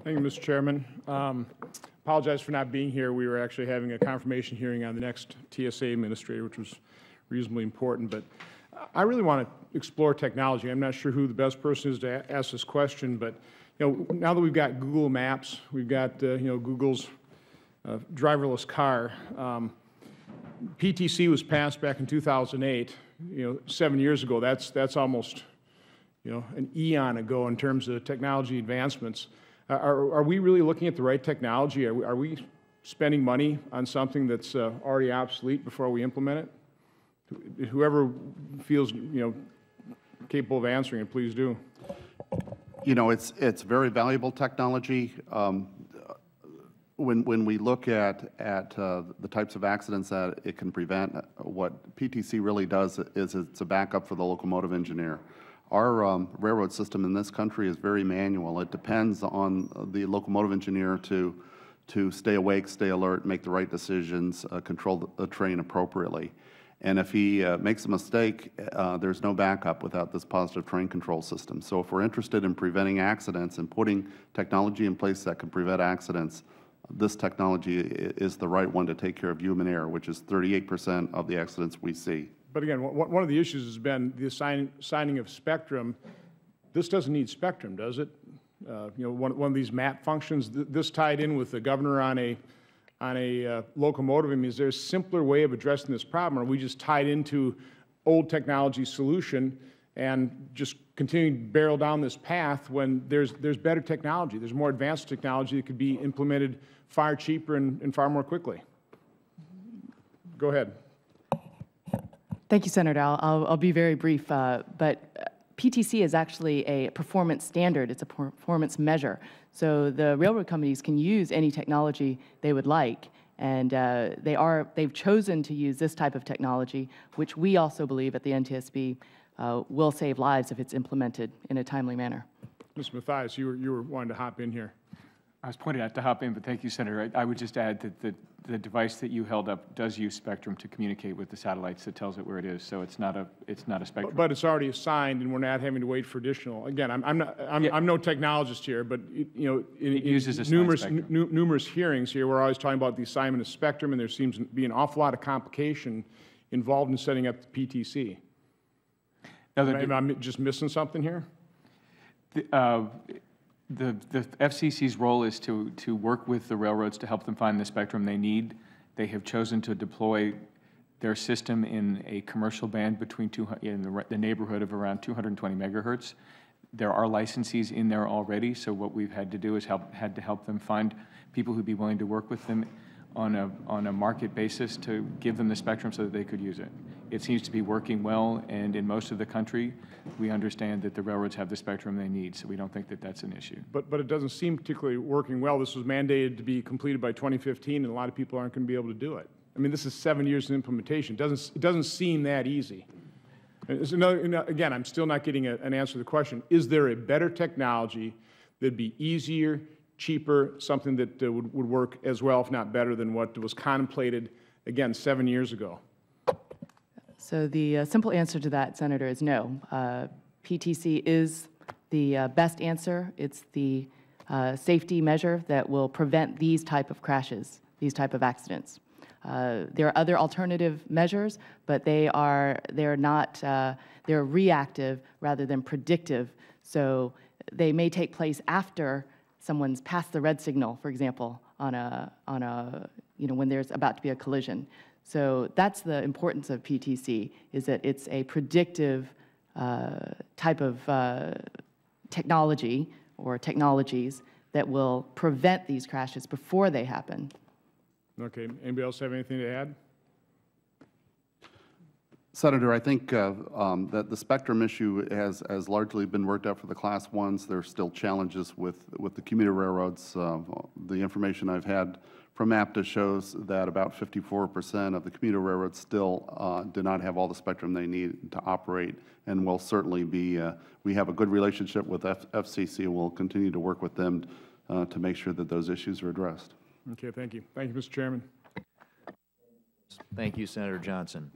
Thank you, Mr. Chairman. Apologize for not being here. We were actually having a confirmation hearing on the next TSA administrator, which was reasonably important. But I really want to explore technology. I'm not sure who the best person is to ask this question, but now that we've got Google Maps, we've got Google's driverless car. PTC was passed back in 2008. 7 years ago. That's almost an eon ago in terms of technology advancements. Are we really looking at the right technology? Are we spending money on something that's already obsolete before we implement it? Whoever feels capable of answering it, please do. It's very valuable technology. When we look at the types of accidents that it can prevent, what PTC really does is it's a backup for the locomotive engineer. Our railroad system in this country is very manual. It depends on the locomotive engineer to stay awake, stay alert, make the right decisions, control the train appropriately. And if he makes a mistake, there's no backup without this positive train control system. So if we're interested in preventing accidents and putting technology in place that can prevent accidents, this technology is the right one to take care of human error, which is 38% of the accidents we see. But again, one of the issues has been the assigning of spectrum. This doesn't need spectrum, does it? One of these map functions, this tied in with the governor on a locomotive. I mean, is there a simpler way of addressing this problem? Or are we just tied into old technology solution and just continuing to barrel down this path when there's better technology, there's more advanced technology that could be implemented far cheaper and far more quickly? Go ahead. Thank you, Senator. I'll be very brief, but PTC is actually a performance standard. It's a performance measure. So the railroad companies can use any technology they would like, and they've chosen to use this type of technology, which we also believe at the NTSB will save lives if it's implemented in a timely manner. Mr. Mathias, you were wanting to hop in here. I was pointing out to hop in, but thank you, Senator. I would just add that the device that you held up does use spectrum to communicate with the satellites that tells it where it is. So it's not a spectrum. But it's already assigned, and we're not having to wait for additional. Again, I'm no technologist here, but it uses numerous hearings here, we're always talking about the assignment of spectrum, and there seems to be an awful lot of complication involved in setting up the PTC. Am I just missing something here? The FCC's role is to work with the railroads to help them find the spectrum they need. They have chosen to deploy their system in a commercial band in the neighborhood of around 220 megahertz. There are licensees in there already, so what we've had to do is had to help them find people who'd be willing to work with them on a market basis to give them the spectrum so that they could use it. It seems to be working well, and in most of the country, we understand that the railroads have the spectrum they need, so we don't think that that's an issue. But it doesn't seem particularly working well. This was mandated to be completed by 2015, and a lot of people aren't going to be able to do it. I mean, this is 7 years in implementation. It doesn't seem that easy. Again, I'm still not getting an answer to the question. Is there a better technology that'd be easier, cheaper, something that would work as well, if not better, than what was contemplated, again, 7 years ago? So the simple answer to that, Senator, is no. PTC is the best answer. It's the safety measure that will prevent these type of crashes, these type of accidents. There are other alternative measures, but they're reactive rather than predictive. So they may take place after someone's passed the red signal, for example, when there's about to be a collision. So that's the importance of PTC, is that it's a predictive type of technology or technologies that will prevent these crashes before they happen. Okay. Anybody else have anything to add? Senator, I think that the spectrum issue has largely been worked out for the Class 1s. There are still challenges with the commuter railroads. The information I've had from APTA shows that about 54% of the commuter railroads still do not have all the spectrum they need to operate, and will certainly be. We have a good relationship with FCC, and we'll continue to work with them to make sure that those issues are addressed. Okay, thank you. Thank you, Mr. Chairman. Thank you, Senator Johnson.